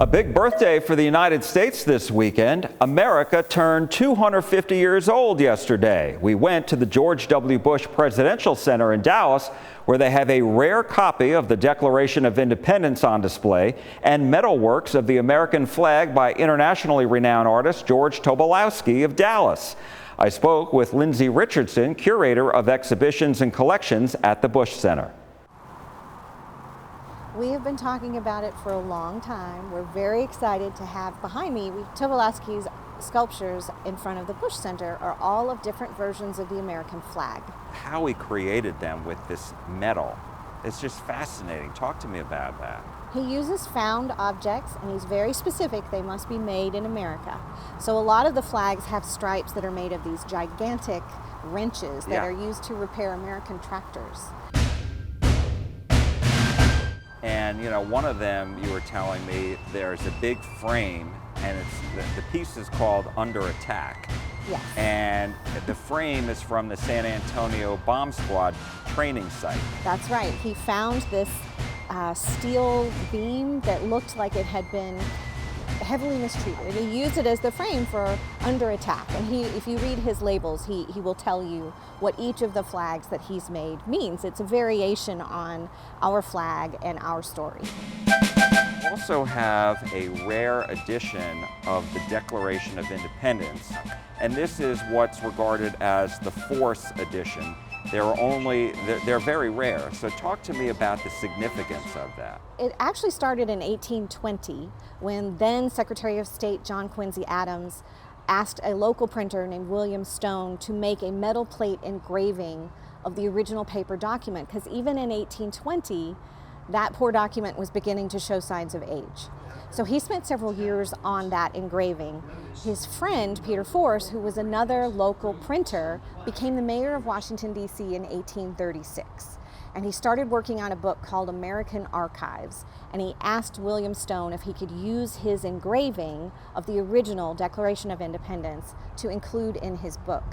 A big birthday for the United States this weekend. America turned 250 years old yesterday. We went to the George W. Bush Presidential Center in Dallas, where they have a rare copy of the Declaration of Independence on display and metalworks of the American flag by internationally renowned artist George Tobolowsky of Dallas. I spoke with Lindsay Richardson, curator of exhibitions and collections at the Bush Center. We have been talking about it for a long time. We're very excited to have behind me, Tobolowsky's sculptures in front of the Bush Center are all of different versions of the American flag. How he created them with this metal, it's just fascinating. Talk to me about that. He uses found objects, and he's very specific. They must be made in America. So a lot of the flags have stripes that are made of these gigantic wrenches that are used to repair American tractors. And you know, one of them, you were telling me, there's a big frame, and it's the piece is called Under Attack. Yes. And the frame is from the San Antonio Bomb Squad training site. That's right. He found this steel beam that looked like it had been heavily mistreated. And he used it as the frame for Under Attack. And if you read his labels, he will tell you what each of the flags that he's made means. It's a variation on our flag and our story. We also have a rare edition of the Declaration of Independence. And this is what's regarded as the Force edition. They're very rare. So talk to me about the significance of that. It actually started in 1820 when then Secretary of State John Quincy Adams asked a local printer named William Stone to make a metal plate engraving of the original paper document, because even in 1820, that poor document was beginning to show signs of age. So he spent several years on that engraving. His friend, Peter Force, who was another local printer, became the mayor of Washington, D.C. in 1836. And he started working on a book called American Archives. And he asked William Stone if he could use his engraving of the original Declaration of Independence to include in his book.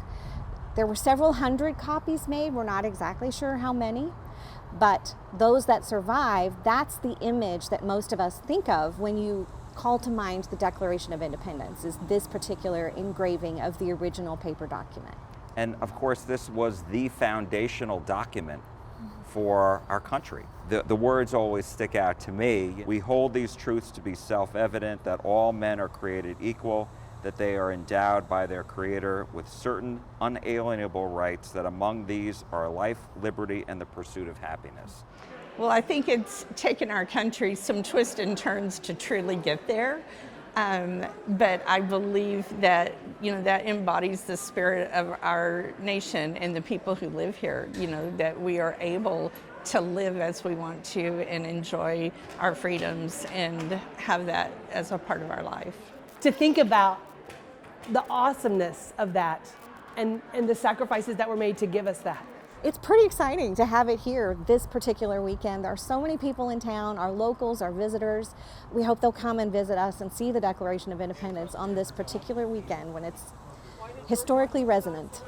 There were several hundred copies made. We're not exactly sure how many. But those that survived, that's the image that most of us think of when you call to mind the Declaration of Independence, is this particular engraving of the original paper document. And of course, this was the foundational document for our country. The words always stick out to me. We hold these truths to be self-evident, that all men are created equal, that they are endowed by their Creator with certain unalienable rights, that among these are life, liberty, and the pursuit of happiness. Well, I think it's taken our country some twists and turns to truly get there. But I believe that, that embodies the spirit of our nation and the people who live here, that we are able to live as we want to and enjoy our freedoms and have that as a part of our life. To think about the awesomeness of that and the sacrifices that were made to give us that. It's pretty exciting to have it here this particular weekend. There are so many people in town, our locals, our visitors. We hope they'll come and visit us and see the Declaration of Independence on this particular weekend when it's historically resonant.